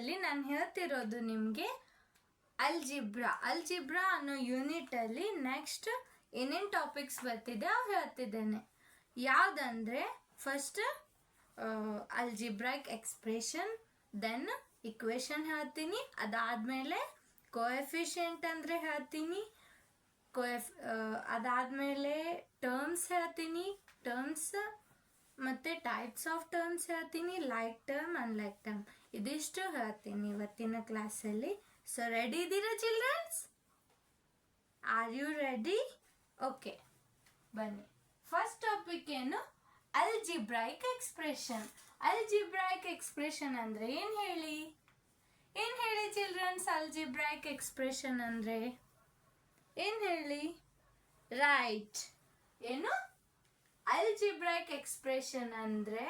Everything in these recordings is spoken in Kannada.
ಕ್ಲಾಸಲ್ಲಿ ನಾನು ಹೇಳ್ತಿರೋದು ನಿಮಗೆ ಅಲ್ಜಿಬ್ರಾ ಅನ್ನೋ ಯೂನಿಟಲ್ಲಿ ನೆಕ್ಸ್ಟ್ ಏನೇನು ಟಾಪಿಕ್ಸ್ ಬರ್ತಿದೆ ಅವು ಹೇಳ್ತಿದ್ದೇನೆ. ಯಾವುದಂದರೆ ಫಸ್ಟ್ ಅಲ್ಜಿಬ್ರಾಯಿಕ್ ಎಕ್ಸ್ಪ್ರೆಷನ್, ದೆನ್ ಇಕ್ವೇಷನ್ ಹೇಳ್ತೀನಿ, ಅದಾದಮೇಲೆ ಕೋಎಫಿಷಿಯೆಂಟ್ ಅಂದರೆ ಹೇಳ್ತೀನಿ, ಅದಾದಮೇಲೆ ಟರ್ಮ್ಸ್ ಹೇಳ್ತೀನಿ, ಟರ್ಮ್ಸ್ ಮತ್ತು ಟೈಪ್ಸ್ ಆಫ್ ಟರ್ಮ್ಸ್ ಹೇಳ್ತೀನಿ, ಲೈಕ್ ಟರ್ಮ್ ಅನ್ಲೈಕ್ ಟರ್ಮ್, ಇದಿಷ್ಟು ಹೇಳ್ತೀನಿ ಇವತ್ತಿನ ಕ್ಲಾಸಲ್ಲಿ. ಸೊ ರೆಡಿ ಇದ್ದೀರಾ childrens? Are you ready? Okay, ಬನ್ನಿ. ಫಸ್ಟ್ ಟಾಪಿಕ್ ಏನು? Algebraic expression. ಅಲ್ಜಿಬ್ರಾಯಿಕ್ ಎಕ್ಸ್ಪ್ರೆಷನ್ ಅಂದರೆ ಏನು ಹೇಳಿ ಚಿಲ್ಡ್ರನ್ಸ್? ಅಲ್ಜಿಬ್ರಾಯಿಕ್ ಎಕ್ಸ್ಪ್ರೆಷನ್ ಅಂದರೆ ಏನು ಹೇಳಿ? ರೈಟ್. ಏನು? ಅಲ್ಜಿಬ್ರಾಯಿಕ್ ಎಕ್ಸ್ಪ್ರೆಷನ್ ಅಂದರೆ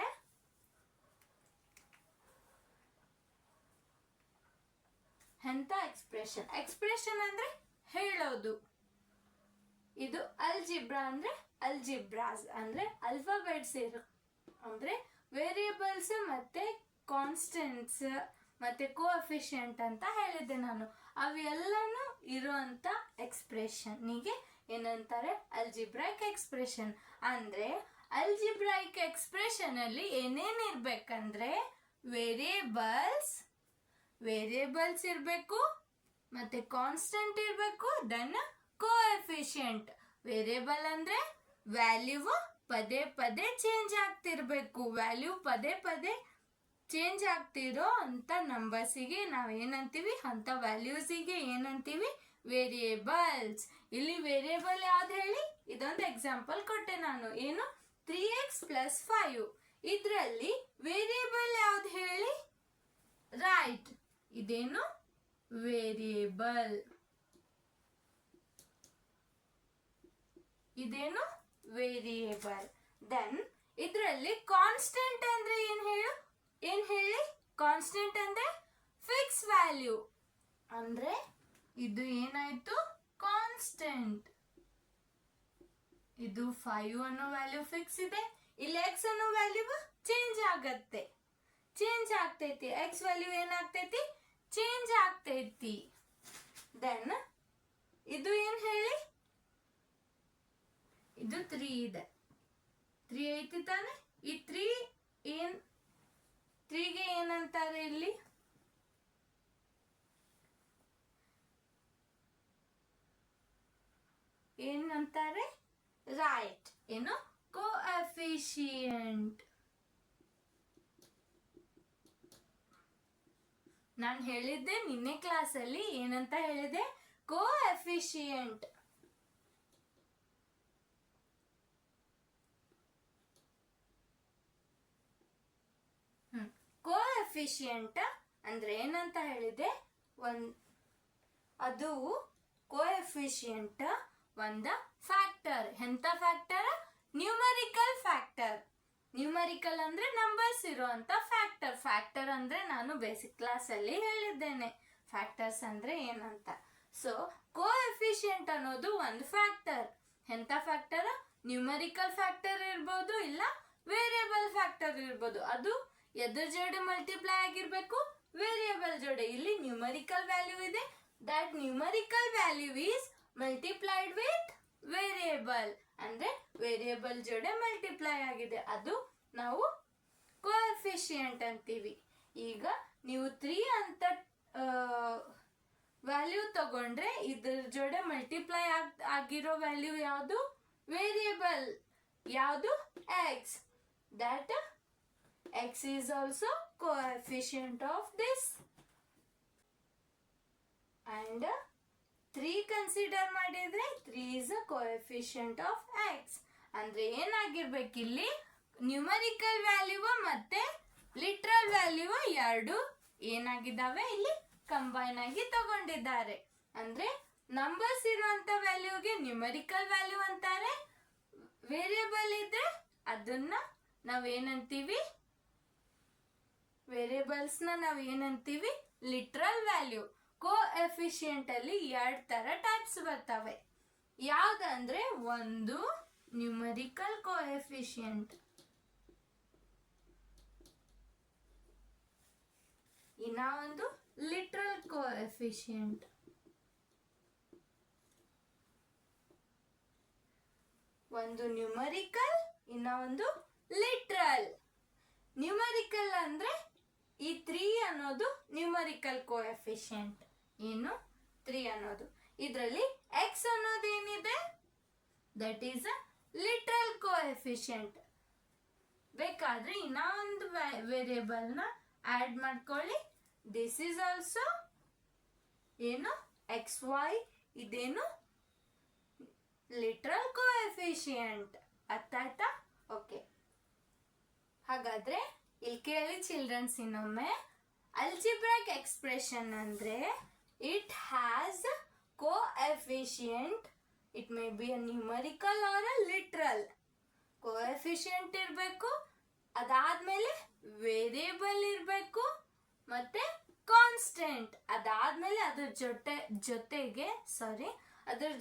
ಎಂಥ ಎಕ್ಸ್ಪ್ರೆಷನ್ ಅಂದರೆ ಹೇಳೋದು. ಇದು ಅಲ್ಜಿಬ್ರಾ ಅಂದರೆ ಅಲ್ಜಿಬ್ರಾಸ್ ಅಂದರೆ ಅಲ್ಫಾಬೆಟ್ಸ್ ಅಂದರೆ ವೇರಿಯೇಬಲ್ಸ್ ಮತ್ತು ಕಾನ್ಸ್ಟೆಂಟ್ಸ್ ಮತ್ತು ಕೋಎಫಿಷಿಯೆಂಟ್ ಅಂತ ಹೇಳಿದ್ದೆ ನಾನು. ಅವೆಲ್ಲನೂ ಇರುವಂಥ ಎಕ್ಸ್ಪ್ರೆಷನ್ನಿಗೆ ಏನಂತಾರೆ? ಅಲ್ಜಿಬ್ರಾಯಿಕ್ ಎಕ್ಸ್ಪ್ರೆಷನ್. ಅಂದರೆ ಅಲ್ಜಿಬ್ರಾಯಿಕ್ ಎಕ್ಸ್ಪ್ರೆಷನಲ್ಲಿ ಏನೇನು ಇರಬೇಕಂದ್ರೆ ವೇರಿಯೇಬಲ್ಸ್ ಇರಬೇಕು, ಮತ್ತು ಕಾನ್ಸ್ಟೆಂಟ್ ಇರಬೇಕು, ದೆನ್ ಕೋಎಫಿಷಿಯೆಂಟ್. ವೇರಿಯೇಬಲ್ ಅಂದರೆ ವ್ಯಾಲ್ಯೂ ಪದೇ ಪದೇ ಚೇಂಜ್ ಆಗ್ತಿರ್ಬೇಕು. ವ್ಯಾಲ್ಯೂ ಪದೇ ಪದೇ ಚೇಂಜ್ ಆಗ್ತಿರೋ ಅಂಥ ನಂಬರ್ಸಿಗೆ ನಾವು ಏನಂತೀವಿ? ಅಂಥ ವ್ಯಾಲ್ಯೂಸಿಗೆ ಏನಂತೀವಿ? ವೇರಿಯೇಬಲ್ಸ್. ಇಲ್ಲಿ ವೇರಿಯೇಬಲ್ ಯಾವ್ದು ಹೇಳಿ? ಇದೊಂದು ಎಕ್ಸಾಂಪಲ್ ಕೊಟ್ಟೆ ನಾನು. ಏನು? 3x + 5. ಇದರಲ್ಲಿ ವೇರಿಯೇಬಲ್ ಯಾವ್ದು ಹೇಳಿ? ರೈಟ್, ಇದೇನು? ವೇರಿಯೇಬಲ್. ಇದೇನು? ವೇರಿಯೇಬಲ್. ದೆನ್ ಇದರಲ್ಲಿ ಕಾನ್ಸ್ಟೆಂಟ್ ಅಂದ್ರೆ ಏನು ಹೇಳಿ? ಕಾನ್ಸ್ಟೆಂಟ್ ಅಂದ್ರೆ ಫಿಕ್ಸ್ ವ್ಯಾಲ್ಯೂ. ಅಂದ್ರೆ ಇದು ಏನಾಯ್ತು? ಕಾನ್ಸ್ಟೆಂಟ್. ಇದು 5 ಅನ್ನೋ ವ್ಯಾಲ್ಯೂ ಫಿಕ್ಸ್ ಇದೆ. ಇಲ್ಲಿ x ಅನ್ನೋ ವ್ಯಾಲ್ಯೂ ಚೇಂಜ್ ಆಗ್ತೈತಿ. x ವ್ಯಾಲ್ಯೂ ಏನಾಗ್ತೈತಿ? ಚೇಂಜ್ ಆಗ್ತೈತಿ. ದೆನ್ ಇದು ಏನು ಹೇಳಿ? ಇದು 3 ಇದೆ. 3 ಐತಿ ತಾನೆ? ಈ 3ಗೆ ಏನಂತಾರೆ ಇಲ್ಲಿ? ಏನಂತಾರೆ? ರೈಟ್. ಏನು? ಕೋಎಫಿಷಿಯೆಂಟ್. ನಾನು ಹೇಳಿದ್ದೆ ನಿನ್ನೆ ಕ್ಲಾಸಲ್ಲಿ ಏನಂತ ಹೇಳಿದೆ? ಕೋಎಫಿಷಿಯೆಂಟ್. ಕೋಎಫಿಷಿಯೆಂಟ್ ಅಂದ್ರೆ ಏನಂತ ಹೇಳಿದೆ? ಅದು ಕೋಎಫಿಷಿಯೆಂಟ್ ಒಂದು ಫ್ಯಾಕ್ಟರ್. ಎಂಥ ಫ್ಯಾಕ್ಟರ್? Numerical factor. ನ್ಯೂಮರಿಕಲ್ ಅಂದ್ರೆ ನಂಬರ್ಸ್ ಇರುವಂತ ಫ್ಯಾಕ್ಟರ್. ಫ್ಯಾಕ್ಟರ್ ಅಂದ್ರೆ ನಾನು ಬೇಸಿಕ್ ಕ್ಲಾಸಲ್ಲಿ ಹೇಳಿದ್ದೇನೆ ಫ್ಯಾಕ್ಟರ್ಸ್ ಅಂದ್ರೆ ಏನಂತ. ಸೊ ಕೋಎಫಿಷಿಯೆಂಟ್ ಅನ್ನೋದು ಒಂದು ಫ್ಯಾಕ್ಟರ್. ಎಂಥ ಫ್ಯಾಕ್ಟರ್? ನ್ಯೂಮರಿಕಲ್ ಫ್ಯಾಕ್ಟರ್ ಇರ್ಬೋದು, ಇಲ್ಲ ವೇರಿಯೇಬಲ್ ಫ್ಯಾಕ್ಟರ್ ಇರ್ಬೋದು. ಅದು ಎದ್ರ ಜೋಡಿ ಮಲ್ಟಿಪ್ಲೈ ಆಗಿರ್ಬೇಕು? ವೇರಿಯೇಬಲ್ ಜೋಡಿ. ಇಲ್ಲಿ ನ್ಯೂಮರಿಕಲ್ ವ್ಯಾಲ್ಯೂ ಇದೆ. That numerical value is multiplied with variable. ಅಂದ್ರೆ ವೇರಿಯೇಬಲ್ ಜೋಡಿ ಮಲ್ಟಿಪ್ಲೈ ಆಗಿದೆ. ಅದು ನಾವು ಕೋಎಫಿಷಿಯೆಂಟ್ ಅಂತೀವಿ. ಈಗ ನೀವು 3 ಅಂತ ವ್ಯಾಲ್ಯೂ ತಗೊಂಡ್ರೆ ಇದ್ರ ಜೋಡಿ ಮಲ್ಟಿಪ್ಲೈ ಆಗಿರೋ ವ್ಯಾಲ್ಯೂ ಯಾವುದು? ವೇರಿಯೇಬಲ್. ಯಾವುದು? x. That x is also coefficient of this. And 3 consider ಮಾಡಿದ್ರೆ 3 is a coefficient of x. ಅಂದ್ರೆ ಏನಾಗಿರ್ಬೇಕಿಲ್ಲಿ? ನ್ಯೂಮರಿಕಲ್ ವ್ಯಾಲ್ಯೂ ಮತ್ತೆ ಲಿಟ್ರಲ್ ವ್ಯಾಲ್ಯೂ ಎರಡು ಏನಾಗಿದ್ದಾವೆ? ಇಲ್ಲಿ ಕಂಬೈನ್ ಆಗಿ ತಗೊಂಡಿದ್ದಾರೆ. ಅಂದ್ರೆ ನಂಬರ್ಸ್ ಇರುವಂತ ವ್ಯಾಲ್ಯೂಗೆ ನ್ಯೂಮರಿಕಲ್ ವ್ಯಾಲ್ಯೂ ಅಂತಾರೆ. ವೇರಿಯೇಬಲ್ ಇದ್ರೆ ಅದನ್ನ ನಾವೇನಂತೀವಿ? ವೇರಿಯೇಬಲ್ಸ್ನ ನಾವು ಏನಂತೀವಿ? Literal value. ಕೋಎಫಿಷಿಯೆಂಟ್ ಅಲ್ಲಿ 2 ತರ ಟೈಪ್ಸ್ ಬರ್ತವೆ. ಯಾವ್ದಂದ್ರೆ ಒಂದು ನ್ಯೂಮರಿಕಲ್ ಕೋಎಫಿಷಿಯೆಂಟ್, ಇನ್ನ ಒಂದು ಲಿಟ್ರಲ್ ಕೋಎಫಿಷಿಯಂಟ್. ಒಂದು ನ್ಯೂಮರಿಕಲ್, ಇನ್ನ ಒಂದು ಲಿಟ್ರಲ್. ನ್ಯೂಮರಿಕಲ್ ಅಂದ್ರೆ ಈ 3 ಅನ್ನೋದು ನ್ಯೂಮರಿಕಲ್ ಕೋಎಫಿಷಿಯಂಟ್. ಏನು 3 ಅನ್ನೋದು. ಇದರಲ್ಲಿ x ಅನ್ನೋದು ಏನಿದೆ, that is a literal coefficient. ಬೇಕಾದ್ರೆ ಇನ್ನ ಒಂದು ವೇರಿಯೇಬಲ್ ನ ಆಡ್ ಮಾಡ್ಕೊಳ್ಳಿ. ದಿಸ್ ಈಸ್ ಆಲ್ಸೋ ಏನು xy, ಇದೇನು ಲಿಟ್ರಲ್ ಕೋಎಫಿಷಿಯಂಟ್. ಅರ್ಥ ಆಯ್ತಾ? ಓಕೆ, ಹಾಗಾದ್ರೆ ಇಲ್ಲಿ ಕೇಳಿ ಚಿಲ್ಡ್ರನ್ಸ್ ಇನ್ನೊಮ್ಮೆ. ಅಲ್ಜಿಬ್ರಾಕ್ ಎಕ್ಸ್ಪ್ರೆಷನ್ ಅಂದ್ರೆ it has coefficient. It may be a numerical or a literal. Coefficient ಇರಬೇಕು, ಅದಾದ್ಮೇಲೆ ವೇರಿಯೇಬಲ್ ಇರಬೇಕು, ಮತ್ತೆ ಕಾನ್ಸ್ಟೆಂಟ್. ಅದಾದ್ಮೇಲೆ ಅದ್ರ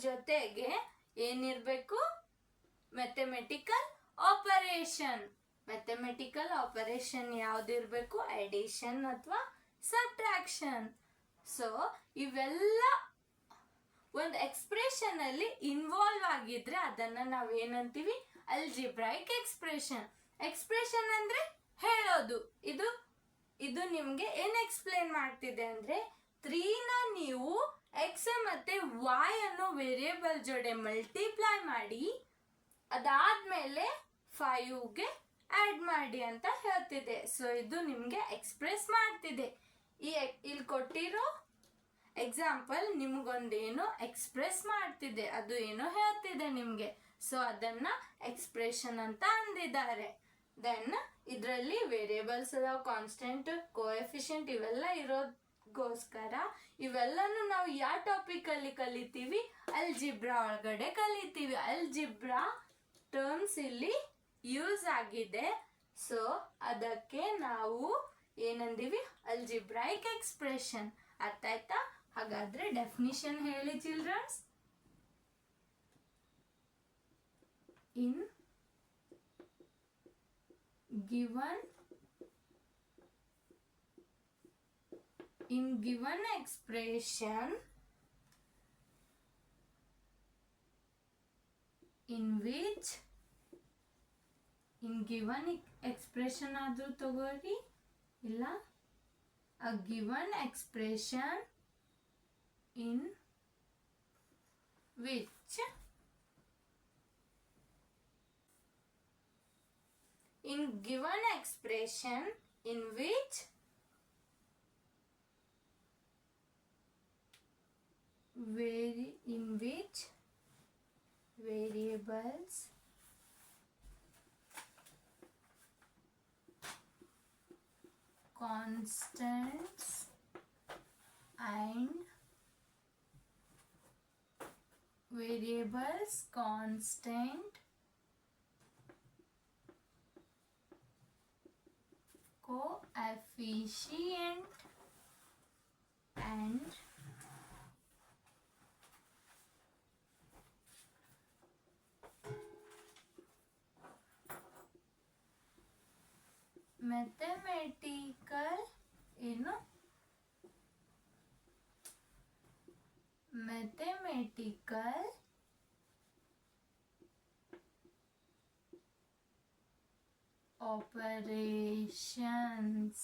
ಜೊತೆಗೆ ಏನಿರಬೇಕು, ಮ್ಯಾಥಮೆಟಿಕಲ್ ಆಪರೇಷನ್. ಮ್ಯಾಥಮೆಟಿಕಲ್ ಆಪರೇಷನ್ ಯಾವ್ದಿರ್ಬೇಕು, ಅಡಿಷನ್ ಅಥವಾ ಸಬ್ಟ್ರಾಕ್ಷನ್. ಸೊ ಇವೆಲ್ಲ ಒಂದು ಎಕ್ಸ್ಪ್ರೆಷನ್ ಅಲ್ಲಿ ಇನ್ವಾಲ್ವ್ ಆಗಿದ್ರೆ ಅದನ್ನ ನಾವ್ ಏನಂತೀವಿ, ಅಲ್ಜಿಬ್ರಾಯಿಕ್ ಎಕ್ಸ್ಪ್ರೆಷನ್. ಎಕ್ಸ್ಪ್ರೆಷನ್ ಅಂದ್ರೆ ಹೇಳೋದು. ಇದು ನಿಮ್ಗೆ ಏನ್ ಎಕ್ಸ್ಪ್ಲೇನ್ ಮಾಡ್ತಿದೆ ಅಂದ್ರೆ 3ನ ನೀವು x ಮತ್ತೆ y ಅನ್ನೋ ವೇರಿಯೇಬಲ್ ಜೊತೆ ಮಲ್ಟಿಪ್ಲೈ ಮಾಡಿ ಅದಾದ್ಮೇಲೆ 5ಗೆ ಆಡ್ ಮಾಡಿ ಅಂತ ಹೇಳ್ತಿದೆ. ಸೊ ಇದು ನಿಮ್ಗೆ ಎಕ್ಸ್ಪ್ರೆಸ್ ಮಾಡ್ತಿದೆ. ಇಲ್ಲಿ ಕೊಟ್ಟಿರೋ ಎಕ್ಸಾಂಪಲ್ ನಿಮ್ಗೊಂದೇನೋ ಎಕ್ಸ್ಪ್ರೆಸ್ ಮಾಡ್ತಿದೆ, ಅದು ಏನೋ ಹೇಳ್ತಿದೆ ನಿಮ್ಗೆ. ಸೊ ಅದನ್ನ ಎಕ್ಸ್ಪ್ರೆಷನ್ ಅಂತ ಅಂದಿದ್ದಾರೆ. ದೆನ್ ಇದರಲ್ಲಿ ವೇರಿಯೇಬಲ್ಸ್ ಅದಾವ, ಕಾನ್ಸ್ಟೆಂಟ್, ಕೋಎಫಿಷಿಯಂಟ್ ಇವೆಲ್ಲ ಇರೋದಕ್ಕೋಸ್ಕರ ಇವೆಲ್ಲನೂ ನಾವು ಯಾವ ಟಾಪಿಕ್ ಅಲ್ಲಿ ಕಲಿತೀವಿ, ಅಲ್ಜಿಬ್ರಾ ಒಳಗಡೆ ಕಲಿತೀವಿ. ಅಲ್ಜಿಬ್ರಾ ಟರ್ಮ್ಸ್ ಇಲ್ಲಿ ಯೂಸ್ ಆಗಿದೆ. ಸೊ ಅದಕ್ಕೆ ನಾವು ಏನಂದೀವಿ, ಅಲ್ಜಿಬ್ರಾಯಿಕ್ ಎಕ್ಸ್ಪ್ರೆಷನ್. ಅರ್ಥ ಆಯ್ತಾ? ಹಾಗಾದ್ರೆ ಡೆಫಿನಿಷನ್ ಹೇಳಿ childrens. In given expression in given expression ಆದ್ರೂ ತಗೋರಿ, ಇಲ್ಲ a given expression in which variables constants and coefficient and mathematical operations.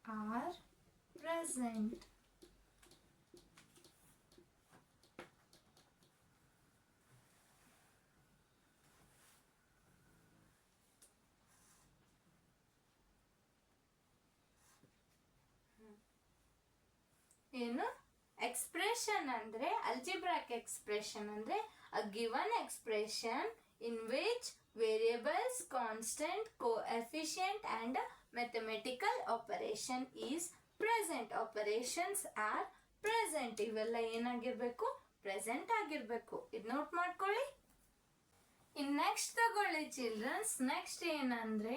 Are present. ಏನು ಎಕ್ಸ್ಪ್ರೆಷನ್ ಅಂದ್ರೆ, ಅಲ್ಜಿಬ್ರಾಕ್ ಎಕ್ಸ್ಪ್ರೆಷನ್ ಅಂದ್ರೆ a given expression in which variables, constant, coefficient and mathematical operation is present. Operations are present. ಇವೆಲ್ಲ ಏನಾಗಿರ್ಬೇಕು, ಪ್ರೆಸೆಂಟ್ ಆಗಿರ್ಬೇಕು. ಇದು ನೋಟ್ ಮಾಡ್ಕೊಳ್ಳಿ. ಇನ್ ನೆಕ್ಸ್ಟ್ ತಗೊಳ್ಳಿ ಚಿಲ್ಡ್ರನ್ಸ್. ನೆಕ್ಸ್ಟ್ ಏನಂದ್ರೆ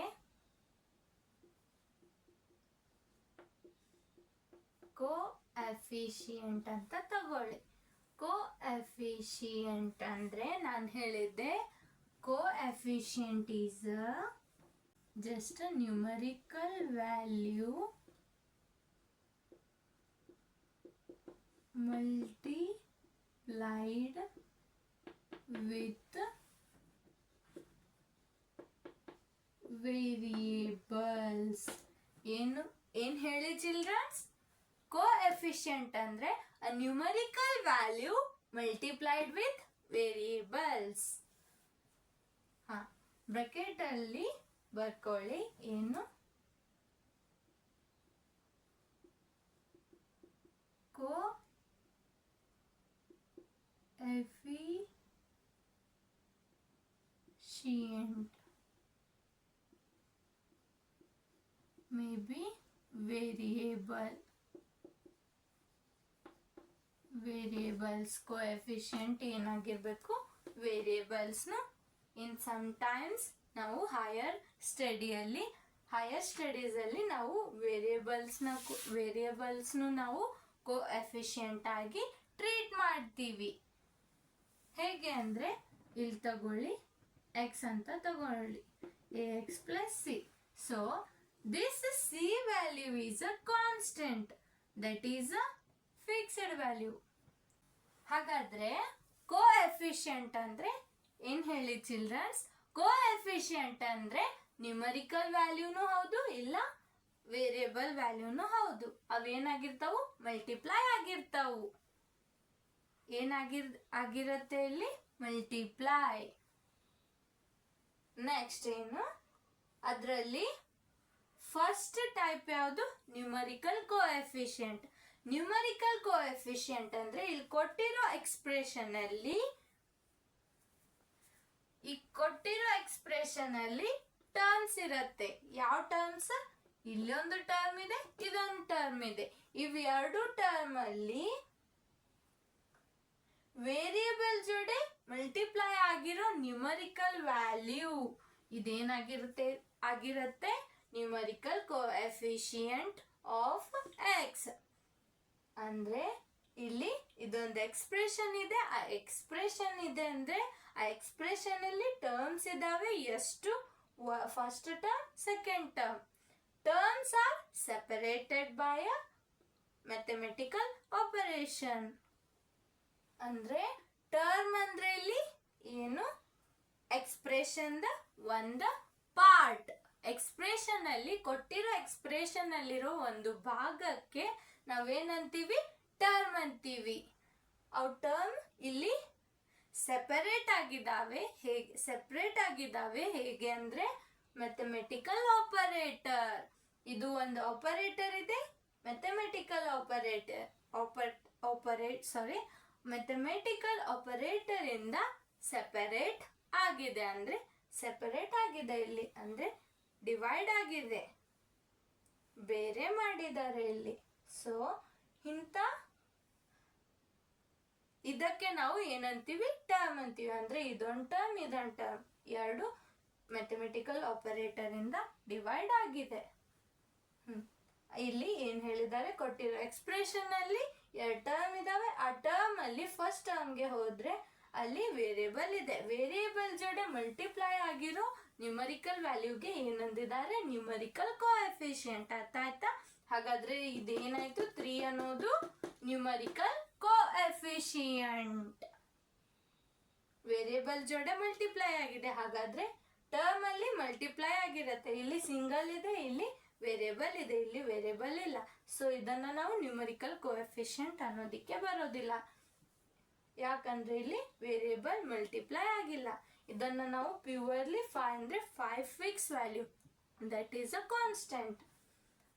ಎಫಿಷಿಯೆಂಟ್ ಅಂತ ತಗೊಳ್ಳಿ. ಕೋಎಫಿಷಿಯೆಂಟ್ ಅಂದರೆ ನಾನು ಹೇಳಿದ್ದೆ coefficient is just a numerical value multiplied with variables. ಏನು ಹೇಳಿ ಚಿಲ್ಡ್ರನ್ಸ್? ಕೋಎಫಿಷಿಯೆಂಟ್ ಅಂದ್ರೆ a numerical value multiplied with variables. Bracket ಅಲ್ಲಿ ಬರ್ಕೊಳ್ಳಿ. ಏನು? Coefficient may be variables coefficient ಏನಾಗಿರ್ಬೇಕು? ವೇರಿಯೇಬಲ್ಸ್ನ. ಇನ್ ಸಮ್ ಟೈಮ್ಸ್ ನಾವು ಹೈಯರ್ ಸ್ಟಡೀಸಲ್ಲಿ ನಾವು ವೇರಿಯೇಬಲ್ಸ್ನು ನಾವು ಕೋಎಫಿಷಿಯೆಂಟ್ ಆಗಿ ಟ್ರೀಟ್ ಮಾಡ್ತೀವಿ. ಹೇಗೆ ಅಂದರೆ ಇಲ್ಲಿ ತಗೊಳ್ಳಿ, ಎಕ್ಸ್ ಅಂತ ತಗೊಳ್ಳಿ, X plus C. So this c value is a constant, that is a fixed value. ಹಾಗಾದ್ರೆ ಕೋಎಫಿಷಿಯೆಂಟ್ ಅಂದ್ರೆ ಏನ್ ಹೇಳಿ ಚಿಲ್ಡ್ರನ್ಸ್? ಕೋಎಫಿಷಿಯೆಂಟ್ ಅಂದ್ರೆ ನ್ಯೂಮರಿಕಲ್ ವ್ಯಾಲ್ಯೂನು ಹೌದು, ಇಲ್ಲ ವೇರಿಯೇಬಲ್ ವ್ಯಾಲ್ಯೂನು ಹೌದು. ಅವೇನಾಗಿರ್ತಾವು? ಮಲ್ಟಿಪ್ಲೈ ಆಗಿರ್ತಾವು. ಆಗಿರತ್ತೆ ಇಲ್ಲಿ? ಮಲ್ಟಿಪ್ಲೈ. ನೆಕ್ಸ್ಟ್ ಏನು? ಅದರಲ್ಲಿ ಫಸ್ಟ್ ಟೈಪ್ ಯಾವುದು? Numerical coefficient. ನ್ಯೂಮರಿಕಲ್ ಕೋಎಫಿಷಿಯೆಂಟ್ ಅಂದ್ರೆ ಇಲ್ಲಿ ಕೊಟ್ಟಿರೋ ಎಕ್ಸ್ಪ್ರೆಷನ್ ಅಲ್ಲಿ ಟರ್ಮ್ಸ್ ಇರತ್ತೆ. ಯಾವ ಟರ್ಮ್ಸ್? ಇಲ್ಲೊಂದು ಟರ್ಮ್ ಇದೆ, ಇದೊಂದು ಟರ್ಮ್ ಇದೆ. ಇವೆರಡು ಟರ್ಮ್ ಅಲ್ಲಿ ವೇರಿಯೇಬಲ್ ಜೊತೆ ಮಲ್ಟಿಪ್ಲೈ ಆಗಿರೋ ನ್ಯೂಮರಿಕಲ್ ವ್ಯಾಲ್ಯೂ ಆಗಿರತ್ತೆ ನ್ಯೂಮರಿಕಲ್ ಕೋಎಫಿಷಿಯೆಂಟ್ ಆಫ್ ಎಕ್ಸ್. ಅಂದ್ರೆ ಇಲ್ಲಿ ಇದೊಂದು ಎಕ್ಸ್ಪ್ರೆಷನ್ ಇದೆ, ಆ ಎಕ್ಸ್ಪ್ರೆಷನ್ ಇದೆ ಅಂದ್ರೆ ಆ ಎಕ್ಸ್ಪ್ರೆಷನ್ ಅಲ್ಲಿ ಟರ್ಮ್ಸ್ ಇದಾವೆ. ಎಷ್ಟು? First term, second term. Terms are separated by a mathematical operation. ಅಂದ್ರೆ ಟರ್ಮ್ ಅಂದ್ರೆ ಇಲ್ಲಿ ಏನು? ಎಕ್ಸ್ಪ್ರೆಷನ್ ಒಂದು ಪಾರ್ಟ್. ಎಕ್ಸ್ಪ್ರೆಷನ್ ಅಲ್ಲಿ ಕೊಟ್ಟಿರೋ ಎಕ್ಸ್ಪ್ರೆಷನ್ ಅಲ್ಲಿರೋ ಒಂದು ಭಾಗಕ್ಕೆ ನಾವೇನಂತೀವಿ? ಟರ್ಮ್ ಅಂತೀವಿ. ಅವು ಟರ್ಮ್ ಇಲ್ಲಿ ಸೆಪರೇಟ್ ಆಗಿದ್ದಾವೆ. ಹೇಗೆ ಅಂದ್ರೆ ಮ್ಯಾಥಮೆಟಿಕಲ್ ಆಪರೇಟರ್. ಇದು ಒಂದು ಆಪರೇಟರ್ ಇದೆ, ಮ್ಯಾಥಮೆಟಿಕಲ್ ಆಪರೇಟರ್ ಇಂದ ಸೆಪರೇಟ್ ಆಗಿದೆ. ಅಂದ್ರೆ ಸೆಪರೇಟ್ ಆಗಿದೆ ಇಲ್ಲಿ ಅಂದ್ರೆ ಡಿವೈಡ್ ಆಗಿದೆ, ಬೇರೆ ಮಾಡಿದ್ದಾರೆ ಇಲ್ಲಿ. ಸೊ ಇದಕ್ಕೆ ನಾವು ಏನಂತೀವಿ? ಟರ್ಮ್ ಅಂತೀವಿ. ಅಂದ್ರೆ ಇದೊಂದು ಟರ್ಮ್, ಎರಡು ಮ್ಯಾಥಮೆಟಿಕಲ್ ಆಪರೇಟರ್ ಇಂದ ಡಿವೈಡ್ ಆಗಿದೆ. ಇಲ್ಲಿ ಏನ್ ಹೇಳಿದ್ದಾರೆ? ಕೊಟ್ಟಿರೋ ಎಕ್ಸ್ಪ್ರೆಷನ್ ಅಲ್ಲಿ ಎರಡು ಟರ್ಮ್ ಇದಾವೆ. ಆ ಟರ್ಮ್ ಅಲ್ಲಿ ಫಸ್ಟ್ ಟರ್ಮ್ಗೆ ಹೋದ್ರೆ ಅಲ್ಲಿ ವೇರಿಯೇಬಲ್ ಇದೆ. ವೇರಿಯೇಬಲ್ ಜೊತೆ ಮಲ್ಟಿಪ್ಲೈ ಆಗಿರೋ ನ್ಯೂಮರಿಕಲ್ ವ್ಯಾಲ್ಯೂಗೆ ಏನಂದಿದ್ದಾರೆ? Numerical coefficient. ಅರ್ಥ ಆಯ್ತಾ? ಹಾಗಾದ್ರೆ ಇದೇನಾಯ್ತು? 3 ಅನ್ನೋದು ನ್ಯೂಮರಿಕಲ್ ಕೋಎಫಿಷಿಯೆಂಟ್. ವೇರಿಯೇಬಲ್ ಜೊತೆ ಮಲ್ಟಿಪ್ಲೈ ಆಗಿದೆ. ಹಾಗಾದ್ರೆ ಟರ್ಮ್ ಅಲ್ಲಿ ಮಲ್ಟಿಪ್ಲೈ ಆಗಿರತ್ತೆ. ಇಲ್ಲಿ ಸಿಂಗಲ್ ಇದೆ, ಇಲ್ಲಿ ವೇರಿಯೇಬಲ್ ಇದೆ, ಇಲ್ಲಿ ವೇರಿಯೇಬಲ್ ಇಲ್ಲ. ಸೊ ಇದನ್ನ ನಾವು ನ್ಯೂಮರಿಕಲ್ ಕೋಎಫಿಷಿಯೆಂಟ್ ಅನ್ನೋದಿಕ್ಕೆ ಬರೋದಿಲ್ಲ. ಯಾಕಂದ್ರೆ ಇಲ್ಲಿ ವೇರಿಯೇಬಲ್ ಮಲ್ಟಿಪ್ಲೈ ಆಗಿಲ್ಲ. ಇದನ್ನ ನಾವು ಪ್ಯೂರ್ಲಿ 5 ಅಂದ್ರೆ 5 fix value, that is a constant.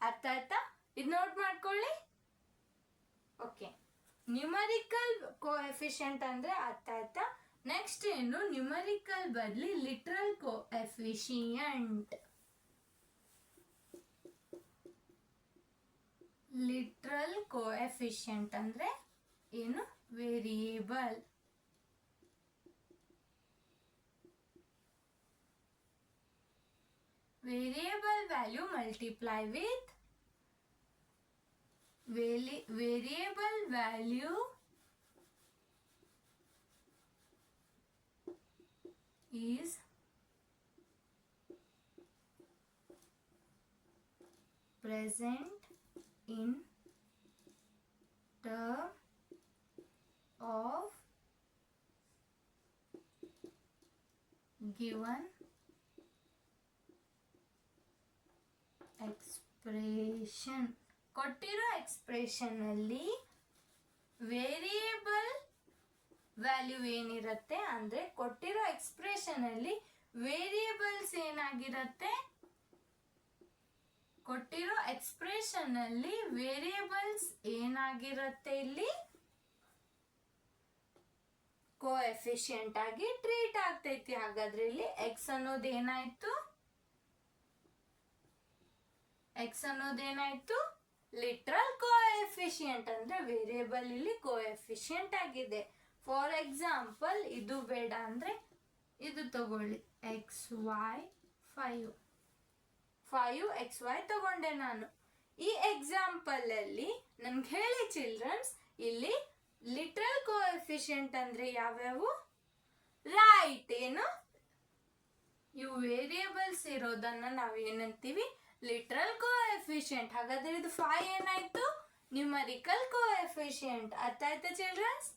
ಅರ್ಥ ಆಯ್ತಾ? ಇದು ನೋಟ್ ಮಾಡ್ಕೊಳ್ಳಿ. ಓಕೆ, ನ್ಯೂಮರಿಕಲ್ ಕೋಎಫಿಷಿಯೆಂಟ್ ಅಂದ್ರೆ ಅರ್ಥ ಆಯ್ತಾ? ನೆಕ್ಸ್ಟ್ ಏನು? ನ್ಯೂಮರಿಕಲ್ ಬದಲಿ ಲಿಟ್ರಲ್ ಕೋಎಫಿಷಿಯೆಂಟ್. ಲಿಟ್ರಲ್ ಕೋಎಫಿಷಿಯೆಂಟ್ ಅಂದ್ರೆ ಏನು? Variable. Variable value multiply with variable value is present in term of given expression. ಕೊಟ್ಟಿರೋ ಎಕ್ಸ್ಪ್ರೆಷನ್ ಅಲ್ಲಿ ವೇರಿಯೇಬಲ್ ವ್ಯಾಲ್ಯೂ ಏನಿರುತ್ತೆ ಅಂದ್ರೆ ಕೊಟ್ಟಿರೋ ಎಕ್ಸ್ಪ್ರೆಷನ್ ಅಲ್ಲಿ ವೇರಿಯೇಬಲ್ಸ್ ಏನಾಗಿರುತ್ತೆ, ಕೊಟ್ಟಿರೋ ಎಕ್ಸ್ಪ್ರೆಷನ್ ಅಲ್ಲಿ ವೇರಿಯೇಬಲ್ಸ್ ಏನಾಗಿರುತ್ತೆ ಇಲ್ಲಿ ಕೋಎಫಿಷಿಯಂಟ್ ಆಗಿ ಟ್ರೀಟ್ ಆಗ್ತೈತಿ. ಹಾಗಾದ್ರೆ ಇಲ್ಲಿ ಎಕ್ಸ್ ಅನ್ನೋದೇನಾಯ್ತು, ಎಕ್ಸ್ ಅನ್ನೋದೇನಾಯ್ತು ಲಿಟ್ರಲ್ ಕೋಎಫಿಷಿಯಂಟ್ ಅಂದ್ರೆ ವೇರಿಯೇಬಲ್ ಇಲ್ಲಿ ಕೋಎಫಿಷಿಯಂಟ್ ಆಗಿದೆ. ಫಾರ್ ಎಕ್ಸಾಂಪಲ್ ಇದು ಬೇಡ ಅಂದ್ರೆ ಇದು ತಗೊಳ್ಳಿ, ಎಕ್ಸ್ ವೈ 5 ಎಕ್ಸ್ ವೈ ತಗೊಂಡೆ ನಾನು. ಈ ಎಕ್ಸಾಂಪಲ್ ಅಲ್ಲಿ ನಮ್ಗೆ ಹೇಳಿ ಚಿಲ್ಡ್ರನ್ಸ್, ಇಲ್ಲಿ ಲಿಟ್ರಲ್ ಕೋಎಫಿಷಿಯಂಟ್ ಅಂದ್ರೆ ಯಾವ್ಯಾವು, ರೈಟ್, ಏನು ಇವು ವೇರಿಯೇಬಲ್ಸ್ ಇರೋದನ್ನ ನಾವು ಏನಂತೀವಿ, ಲಿಟ್ರಲ್ ಕೋಎಫಿಷಿಯಂಟ್. ಹಾಗಾದ್ರೆ ಇದು 5 ಏನಾಯ್ತು, ನ್ಯೂಮರಿಕಲ್ ಕೋಎಫಿಷಿಯಂಟ್. ಅರ್ಥ ಆಯ್ತಾ ಚಿಲ್ಡ್ರನ್ಸ್?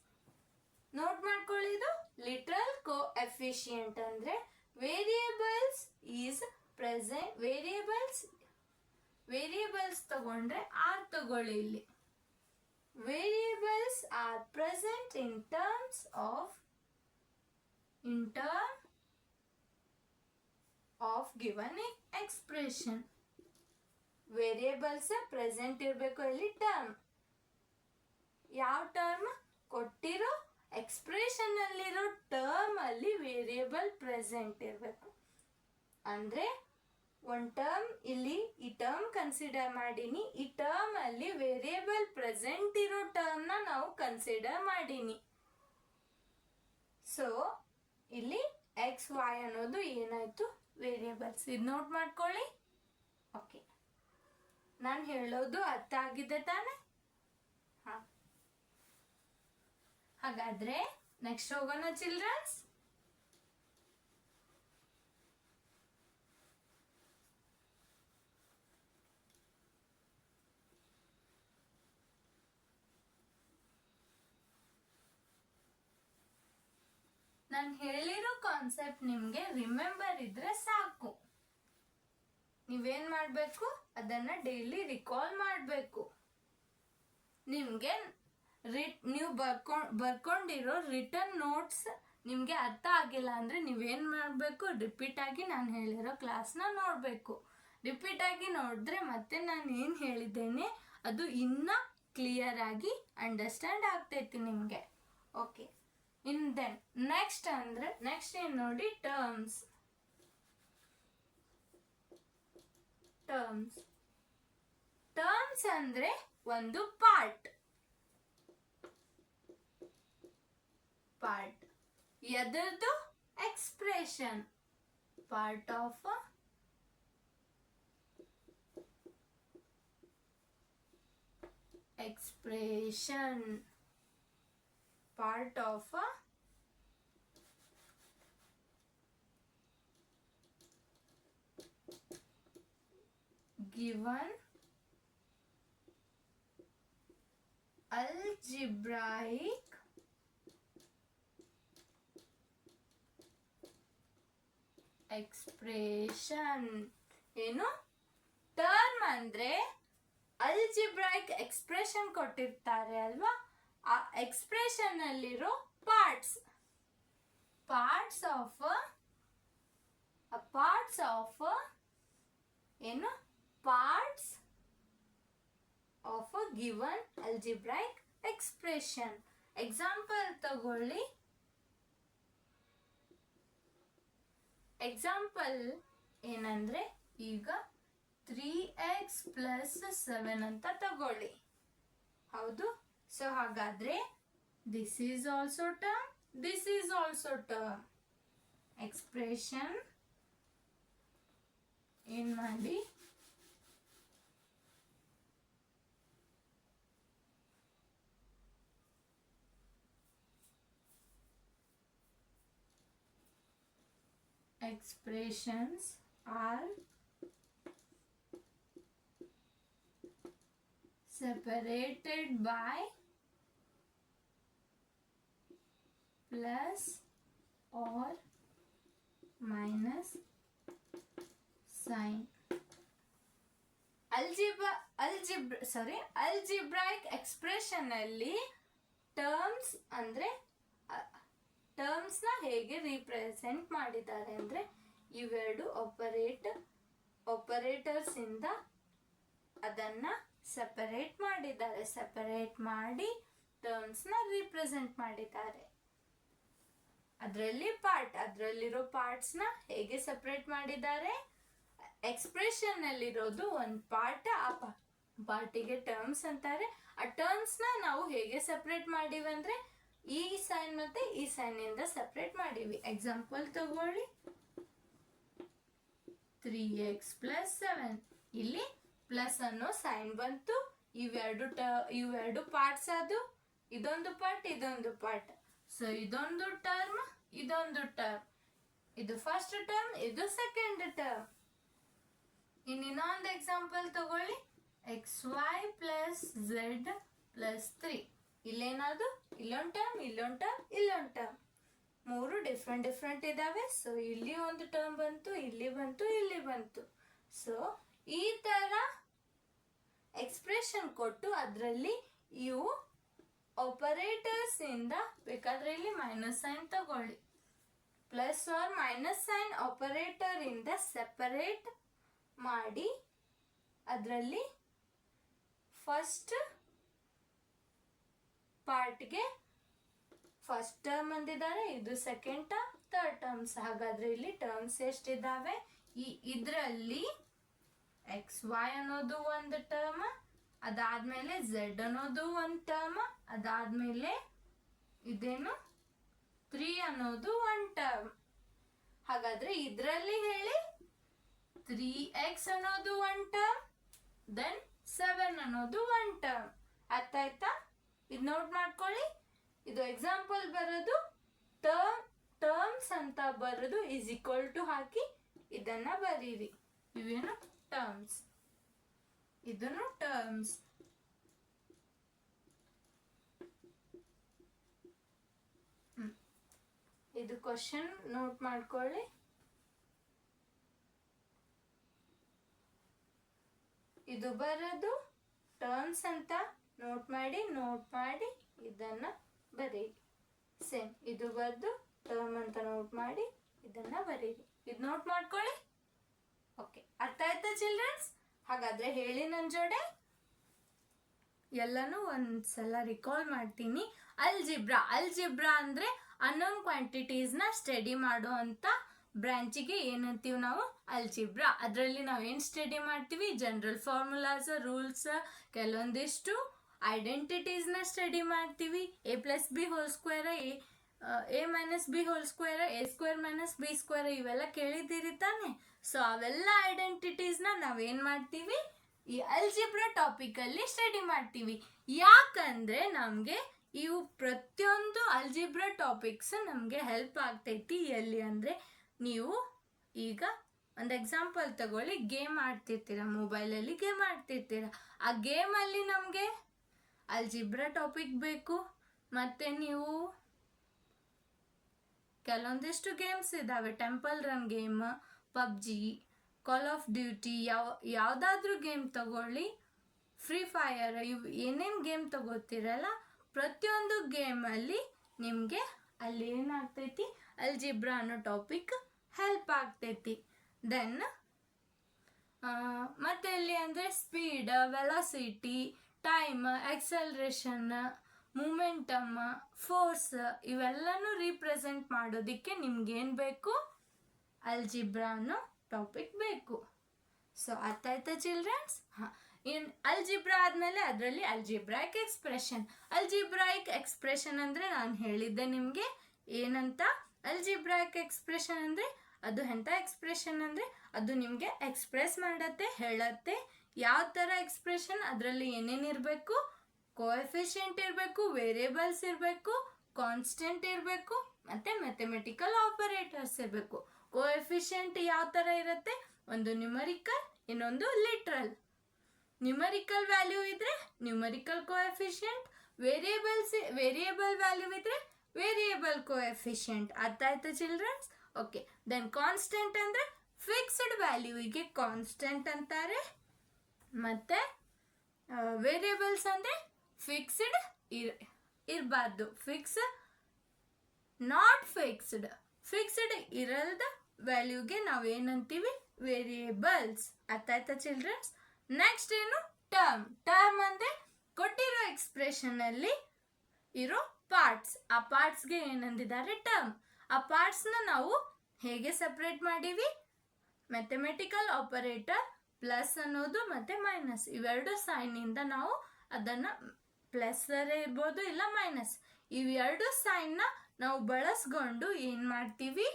ನೋಟ್ ಮಾಡ್ಕೊಳ್ಳಿ, ಇದು ಲಿಟ್ರಲ್ ಕೋಎಫಿಷಿಯಂಟ್ ಅಂದ್ರೆ ವೇರಿಯೇಬಲ್ಸ್ ಈಸ್ ಪ್ರೆಸೆಂಟ್, ವೇರಿಯೇಬಲ್ಸ್ ತಗೊಂಡ್ರೆ ಆರ್ ತಗೊಳ್ಳಿ, ಇಲ್ಲಿ variables are present in terms of given expression. Variables present ಇರಬೇಕು ಇಲ್ಲಿ ಟರ್ಮ್. ಯಾವ ಟರ್ಮ್, ಕೊಟ್ಟಿರೋ ಎಕ್ಸ್ಪ್ರೆಷನ್ ಅಲ್ಲಿರೋ ಟರ್ಮ್ ಅಲ್ಲಿ ವೇರಿಯೇಬಲ್ ಪ್ರೆಸೆಂಟ್ ಇರಬೇಕು. ಅಂದ್ರೆ ಒಂದು ಟರ್ಮ್ ಇಲ್ಲಿ ಈ ಟರ್ಮ್ ಕನ್ಸಿಡರ್ ಮಾಡೀನಿ, ಈ ಟರ್ಮ್ ಅಲ್ಲಿ ವೇರಿಯೇಬಲ್ ಪ್ರೆಸೆಂಟ್ ಇರೋ ಟರ್ಮ್ ನ ನಾವು ಕನ್ಸಿಡರ್ ಮಾಡೀನಿ. ಸೊ ಇಲ್ಲಿ ಎಕ್ಸ್ ವೈ ಅನ್ನೋದು ಏನಾಯ್ತು, ವೇರಿಯೇಬಲ್ಸ್. ಇದು ನೋಟ್ ಮಾಡ್ಕೊಳ್ಳಿ. ಓಕೆ, ನಾನು ಹೇಳೋದು ಅರ್ಥ ಆಗಿದೆ ತಾನೆ? ಹಾಗಾದ್ರೆ ನೆಕ್ಸ್ಟ್ ಹೋಗೋಣ ಚಿಲ್ಡ್ರನ್ಸ್. ನಾನು ಹೇಳಿರೋ ಕಾನ್ಸೆಪ್ಟ್ ನಿಮ್ಗೆ ರಿಮೆಂಬರ್ ಇದ್ರೆ ಸಾಕು. ನೀವೇನ್ ಮಾಡ್ಬೇಕು, ಅದನ್ನ ಡೈಲಿ ರಿಕಾಲ್ ಮಾಡಬೇಕು. ನಿಮ್ಗೆ ನೀವು ಬರ್ಕೊಂಡಿರೋ ರಿಟರ್ನ್ ನೋಟ್ಸ್ ನಿಮ್ಗೆ ಅರ್ಥ ಆಗಿಲ್ಲ ಅಂದ್ರೆ ನೀವೇನ್ ಮಾಡ್ಬೇಕು, ರಿಪೀಟ್ ಆಗಿ ನಾನು ಹೇಳಿರೋ ಕ್ಲಾಸ್ನ ನೋಡ್ಬೇಕು. ರಿಪೀಟ್ ಆಗಿ ನೋಡಿದ್ರೆ ಮತ್ತೆ ನಾನು ಏನ್ ಹೇಳಿದ್ದೇನೆ ಅದು ಇನ್ನ ಕ್ಲಿಯರ್ ಆಗಿ ಅಂಡರ್ಸ್ಟ್ಯಾಂಡ್ ಆಗ್ತೈತಿ ನಿಮ್ಗೆ. ಓಕೆ, ಇನ್ ದೆನ್ ನೆಕ್ಸ್ಟ್ ಏನ್ ನೋಡಿ, ಟರ್ಮ್ಸ್ ಅಂದ್ರೆ ಒಂದು ಪಾರ್ಟ್ ಎದರದು, expression, part of expression, part of a given algebraic expression. ಏನು ಟರ್ಮ್ ಅಂದ್ರೆ ಅಲ್ಜಿಬ್ರಾಯಿಕ್ ಎಕ್ಸ್ಪ್ರೆಷನ್ ಕೊಟ್ಟಿರ್ತಾರೆ ಅಲ್ವಾ, ಆ ಎಕ್ಸ್ಪ್ರೆಷನ್ ಅಲ್ಲಿರೋ ಪಾರ್ಟ್ಸ್ ಏನು parts of a given algebraic expression. Example ತಗೊಳ್ಳಿ. ಎಕ್ಸಾಂಪಲ್ ಏನಂದ್ರೆ ಈಗ 3x + 7 ಅಂತ ತಗೊಳ್ಳಿ. ಹೌದು, ಸೊ ಹಾಗಾದ್ರೆ this is also term, this is also term. Expression ಏನ್ ಮಾಡಿ, expressions are separated by plus or minus sign. Algebraic expression ಅಲ್ಲಿ ಟರ್ಮ್ಸ್ ಅಂದ್ರೆ ಟರ್ಮ್ಸ್ ನ ಹೇಗೆ ರಿಪ್ರೆಸೆಂಟ್ ಮಾಡಿದ್ದಾರೆ ಅಂದ್ರೆ ಇವೆರಡು ಆಪರೇಟರ್ಸ್ ಇಂದ ಅದನ್ನ ಸೆಪರೇಟ್ ಮಾಡಿದ್ದಾರೆ. ಸೆಪರೇಟ್ ಮಾಡಿ ಟರ್ಮ್ಸ್ ನ ರಿಪ್ರೆಸೆಂಟ್ ಮಾಡಿದ್ದಾರೆ. ಅದರಲ್ಲಿರೋ ಪಾರ್ಟ್ಸ್ ನ ಹೇಗೆ ಸೆಪರೇಟ್ ಮಾಡಿದ್ದಾರೆ? ಎಕ್ಸ್ಪ್ರೆಷನ್ ಅಲ್ಲಿರೋದು ಒಂದು ಪಾರ್ಟ್, ಆ ಪಾರ್ಟಿಗೆ ಟರ್ಮ್ಸ್ ಅಂತಾರೆ. ಆ ಟರ್ಮ್ಸ್ ನ ನಾವು ಹೇಗೆ ಸೆಪರೇಟ್ ಮಾಡಿವಿ ಅಂದ್ರೆ ಈ ಸೈನ್ ಮತ್ತೆ ಈ ಸೈನ್ ಇಂದ ಸೆಪರೇಟ್ ಮಾಡಿವಿ. ಎಕ್ಸಾಂಪಲ್ ತಗೊಳ್ಳಿ, 3x + 7. ಇಲ್ಲಿ ಪ್ಲಸ್ ಅನ್ನೋ ಸೈನ್ ಬಂತು. ಇವೆರಡು ಪಾರ್ಟ್ಸ್ ಅದು. ಇದೊಂದು ಪಾರ್ಟ್. ಸೊ ಇದೊಂದು ಟರ್ಮ್, ಇದು ಫಸ್ಟ್ ಟರ್ಮ್, ಇದು ಸೆಕೆಂಡ್ ಟರ್ಮ್. ಇನ್ನೊಂದು ಎಕ್ಸಾಂಪಲ್ ತಗೊಳ್ಳಿ, xy + z + 3. ಇಲ್ಲೇನಾದ್ರು ಇಲ್ಲೊಂದು ಟರ್ಮ್, ಮೂರು ಡಿಫ್ರೆಂಟ್ ಇದಾವೆ. ಸೊ ಇಲ್ಲಿ ಒಂದು ಟರ್ಮ್ ಬಂತು, ಇಲ್ಲಿ ಬಂತು. ಸೊ ಈ ತರ ಎಕ್ಸ್ಪ್ರೆಷನ್ ಕೊಟ್ಟು ಅದರಲ್ಲಿ ಇವು ಆಪರೇಟರ್ಸ್ ಇಂದ, ಬೇಕಾದ್ರೆ ಇಲ್ಲಿ ಮೈನಸ್ ಸೈನ್ ತಗೊಳ್ಳಿ, plus or minus sign operator ಇಂದ ಸೆಪರೇಟ್ ಮಾಡಿ ಅದರಲ್ಲಿ ಫಸ್ಟ್ ಪಾರ್ಟ್ಗೆ ಫಸ್ಟ್ ಟರ್ಮ್ ಅಂದಿದ್ದಾರೆ, ಇದು ಸೆಕೆಂಡ್ ಟರ್ಮ್, ಥರ್ಡ್ ಟರ್ಮ್ಸ್. ಹಾಗಾದ್ರೆ ಇಲ್ಲಿ ಟರ್ಮ್ಸ್ ಎಷ್ಟಿದ್ದಾವೆ? ಇದರಲ್ಲಿ xy ಅನ್ನೋದು ಒಂದು ಟರ್ಮ್, ಅದಾದ್ಮೇಲೆ z ಅನ್ನೋದು ಒಂದು ಟರ್ಮ್, ಅದಾದ್ಮೇಲೆ ಇದೇನು 3 ಅನ್ನೋದು ಒಂದು ಟರ್ಮ್. ಹಾಗಾದ್ರೆ ಇದರಲ್ಲಿ ಹೇಳಿ 3x ಅನ್ನೋದು ಒಂದು ಟರ್ಮ್, ದೆನ್ 7 ಅನ್ನೋದು ಒಂದು ಟರ್ಮ್. ಅರ್ಥ ಆಯ್ತಾ? ಇದು ನೋಟ್ ಮಾಡ್ಕೊಳ್ಳಿ. ಇದು ಎಕ್ಸಾಂಪಲ್ ಬರೋದು ಟರ್ಮ್ಸ್ ಅಂತ ಬರೋದು = ಹಾಕಿ ಇದನ್ನ ಬರೀರಿ. ಇವೇನು ಟರ್ಮ್ಸ್, ಇದನ್ನು ಟರ್ಮ್ಸ್. ಇದು ಕ್ವಶನ್ ನೋಟ್ ಮಾಡ್ಕೊಳ್ಳಿ. ಇದು ಬರೋದು ಟರ್ಮ್ಸ್ ಅಂತ ನೋಟ್ ಮಾಡಿ ಇದನ್ನ ಬರೀರಿ. ಸೇಮ್ ಇದು ಬರೆದು ಟರ್ಮ್ ಅಂತ ನೋಟ್ ಮಾಡಿ ಇದನ್ನ ಬರೀರಿ. ಇದು ನೋಟ್ ಮಾಡ್ಕೊಳ್ಳಿ. ಓಕೆ, ಅರ್ಥ ಆಯ್ತಾ ಚಿಲ್ಡ್ರನ್ಸ್? ಹಾಗಾದ್ರೆ ಹೇಳಿ ನನ್ನ ಜೋಡೆ. ಎಲ್ಲಾನು ಒಂದ್ಸಲ ರಿಕಾಲ್ ಮಾಡ್ತೀನಿ. ಅಲ್ಜಿಬ್ರಾ ಅಂದ್ರೆ ಅನ್ನೋನ್ ಕ್ವಾಂಟಿಟೀಸ್ ನ ಸ್ಟಡಿ ಮಾಡೋ ಅಂತ ಬ್ರಾಂಚಿಗೆ ಏನಂತೀವಿ ನಾವು? ಅಲ್ಜಿಬ್ರಾ. ಅದರಲ್ಲಿ ನಾವು ಏನ್ ಸ್ಟಡಿ ಮಾಡ್ತೀವಿ? ಜನರಲ್ ಫಾರ್ಮುಲಾಸ್, ರೂಲ್ಸ್, ಕೆಲವೊಂದಿಷ್ಟು ಐಡೆಂಟಿಟೀಸ್ ನ ಸ್ಟಡಿ ಮಾಡ್ತೀವಿ. a + b² a - b² a² - b², ಇವೆಲ್ಲ ಕೇಳಿದ್ದೀರಿ ತಾನೆ? ಸೊ ಅವೆಲ್ಲ ಐಡೆಂಟಿಟೀಸ್ ನಾವೇನ್ ಮಾಡ್ತೀವಿ? ಈ ಅಲ್ಜಿಬ್ರಾ ಟಾಪಿಕ್ ಅಲ್ಲಿ ಸ್ಟಡಿ ಮಾಡ್ತೀವಿ. ಯಾಕಂದ್ರೆ ನಮ್ಗೆ ಇವು ಪ್ರತಿಯೊಂದು ಅಲ್ಜಿಬ್ರಾ ಟಾಪಿಕ್ಸ್ ನಮ್ಗೆ ಹೆಲ್ಪ್ ಆಗ್ತೈತಿ. ಎಲ್ಲಿ ಅಂದ್ರೆ, ನೀವು ಈಗ ಒಂದು ಎಕ್ಸಾಂಪಲ್ ತಗೊಳ್ಳಿ, ಗೇಮ್ ಆಡ್ತಿರ್ತೀರ, ಮೊಬೈಲಲ್ಲಿ ಗೇಮ್ ಆಡ್ತಿರ್ತೀರ. ಆ ಗೇಮಲ್ಲಿ ನಮಗೆ ಅಲ್ಜಿಬ್ರಾ ಟಾಪಿಕ್ ಬೇಕು. ಮತ್ತೆ ನೀವು ಕೆಲವೊಂದಿಷ್ಟು ಗೇಮ್ಸ್ ಇದಾವೆ, temple run game, PUBG, Call of duty, ಯಾವುದಾದ್ರೂ ಗೇಮ್ ತಗೊಳ್ಳಿ, ಫ್ರೀ ಫೈರ್, ಇವು ಏನೇನು ಗೇಮ್ ತಗೋತೀರಲ್ಲ, ಪ್ರತಿಯೊಂದು ಗೇಮಲ್ಲಿ ನಿಮಗೆ ಅಲ್ಲಿ ಏನಾಗ್ತೈತಿ? ಅಲ್ಜಿಬ್ರಾ ಅನ್ನೋ ಟಾಪಿಕ್ ಹೆಲ್ಪ್ ಆಗ್ತೈತಿ. ದೆನ್ ಮತ್ತೆ ಎಲ್ಲಿ ಅಂದರೆ speed, velocity, time, acceleration, momentum, force, ಇವೆಲ್ಲನೂ ರೀಪ್ರೆಸೆಂಟ್ ಮಾಡೋದಕ್ಕೆ ನಿಮ್ಗೇನು ಬೇಕು? ಅಲ್ಜಿಬ್ರಾ ಅನ್ನೋ ಟಾಪಿಕ್ ಬೇಕು. ಸೊ ಅರ್ಥ ಆಯ್ತಾ ಚಿಲ್ಡ್ರನ್ಸ್? ಇನ್ ಅಲ್ಜಿಬ್ರಾ ಆದಮೇಲೆ ಅದರಲ್ಲಿ ಅಲ್ಜಿಬ್ರಾಯಿಕ್ ಎಕ್ಸ್ಪ್ರೆಷನ್ ಅಂದರೆ ನಾನು ಹೇಳಿದ್ದೆ ನಿಮಗೆ ಏನಂತ. ಅಲ್ಜಿಬ್ರಾಯಿಕ್ ಎಕ್ಸ್ಪ್ರೆಷನ್ ಅಂದರೆ ಅದು ಎಂಥ ಎಕ್ಸ್ಪ್ರೆಷನ್ ಅಂದರೆ ಅದು ನಿಮಗೆ ಎಕ್ಸ್ಪ್ರೆಸ್ ಮಾಡತ್ತೆ, ಹೇಳತ್ತೆ ಯಾವ ಥರ ಎಕ್ಸ್ಪ್ರೆಷನ್. ಅದರಲ್ಲಿ ಏನೇನು ಇರಬೇಕು? ಕೋಎಫಿಷಿಯಂಟ್ ಇರಬೇಕು, ವೇರಿಯೇಬಲ್ಸ್ ಇರಬೇಕು, ಕಾನ್ಸ್ಟೆಂಟ್ ಇರಬೇಕು, ಮತ್ತು ಮ್ಯಾಥಮೆಟಿಕಲ್ ಆಪರೇಟರ್ಸ್ ಇರಬೇಕು. ಕೋಎಫಿಷಿಯಂಟ್ ಯಾವ ಥರ ಇರುತ್ತೆ, ಒಂದು ನ್ಯೂಮರಿಕಲ್, ಇನ್ನೊಂದು ಲಿಟ್ರಲ್. ನ್ಯೂಮರಿಕಲ್ ವ್ಯಾಲ್ಯೂ ಇದ್ರೆ ನ್ಯೂಮರಿಕಲ್ ಕೋಎಫಿಷಿಯಂಟ್, ವೇರಿಯೇಬಲ್ ವ್ಯಾಲ್ಯೂ ಇದ್ರೆ ವೇರಿಯೇಬಲ್ ಕೋಎಫಿಷಿಯಂಟ್. ಅರ್ಥ ಆಯ್ತಾ ಚಿಲ್ಡ್ರನ್ಸ್? ಓಕೆ. ದೆನ್ ಕಾನ್ಸ್ಟೆಂಟ್ ಅಂದ್ರೆ ಫಿಕ್ಸ್ಡ್ ವ್ಯಾಲ್ಯೂಗೆ ಕಾನ್ಸ್ಟೆಂಟ್ ಅಂತಾರೆ. ಮತ್ತೆ ವೇರಿಯೇಬಲ್ಸ್ ಅಂದ್ರೆ ಫಿಕ್ಸ್ಡ್ ಇರಬಾರ್ದು, ನಾಟ್ ಫಿಕ್ಸ್ಡ್ ಇರಲ್ದ ವ್ಯಾಲ್ಯೂಗೆ ನಾವು ಏನಂತೀವಿ, ವೇರಿಯೇಬಲ್ಸ್. ಅರ್ಥ ಆಯ್ತಾ ಚಿಲ್ಡ್ರನ್ಸ್? ನೆಕ್ಸ್ಟ್ ಏನು, ಟರ್ಮ್ ಅಂದ್ರೆ ಕೊಟ್ಟಿರೋ ಎಕ್ಸ್ಪ್ರೆಷನ್ ಅಲ್ಲಿ ಇರೋ ಪಾರ್ಟ್ಸ್. ಆ ಪಾರ್ಟ್ಸ್ಗೆ ಏನಂದಿದ್ದಾರೆ, ಟರ್ಮ್. ಆ ಪಾರ್ಟ್ಸ್ನ ನಾವು ಹೇಗೆ ಸಪ್ರೇಟ್ ಮಾಡೀವಿ, ಮ್ಯಾಥಮೆಟಿಕಲ್ ಆಪರೇಟರ್ ಪ್ಲಸ್ ಅನ್ನೋದು ಮತ್ತೆ ಮೈನಸ್ ಇವೆರಡು ಸೈನಿಂದ ನಾವು ಅದನ್ನ ಪ್ಲಸ್ ಇರ್ಬೋದು ಇಲ್ಲ ಮೈನಸ್, ಇವೆರಡು ಸೈನ್ನ ನಾವು ಬಳಸ್ಕೊಂಡು ಏನು ಮಾಡ್ತೀವಿ,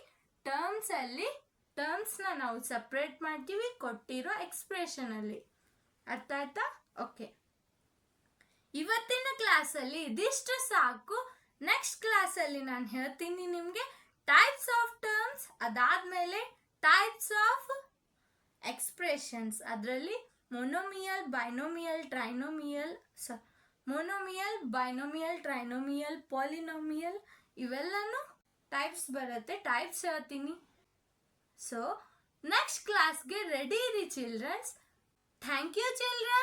ಟರ್ಮ್ಸ್ನ ನಾವು ಸಪ್ರೇಟ್ ಮಾಡ್ತೀವಿ ಕೊಟ್ಟಿರೋ ಎಕ್ಸ್ಪ್ರೆಷನ್ ಅಲ್ಲಿ. ಅರ್ಥ ಆಯ್ತಾ? ಓಕೆ. ಇವತ್ತಿನ ಕ್ಲಾಸಲ್ಲಿ ಇದಿಷ್ಟು ಸಾಕು. ನೆಕ್ಸ್ಟ್ ಕ್ಲಾಸಲ್ಲಿ ನಾನು ಹೇಳ್ತೀನಿ ನಿಮಗೆ ಟೈಪ್ಸ್ ಆಫ್ ಟರ್ಮ್ಸ್, ಅದಾದ್ಮೇಲೆ ಟೈಪ್ಸ್ ಆಫ್ ಎಕ್ಸ್ಪ್ರೆಷನ್ಸ್. ಅದರಲ್ಲಿ ಮೊನೋಮಿಯಲ್, ಬೈನೋಮಿಯಲ್, ಟ್ರೈನೋಮಿಯಲ್, ಪಾಲಿನೋಮಿಯಲ್ ಇವೆಲ್ಲನೂ ಟೈಪ್ಸ್ ಬರುತ್ತೆ. ಟೈಪ್ಸ್ ಹೇಳ್ತೀನಿ. ಸೊ ನೆಕ್ಸ್ಟ್ ಕ್ಲಾಸ್ಗೆ ರೆಡಿ ಇರಿ ಚಿಲ್ಡ್ರನ್ಸ್. Thank you children.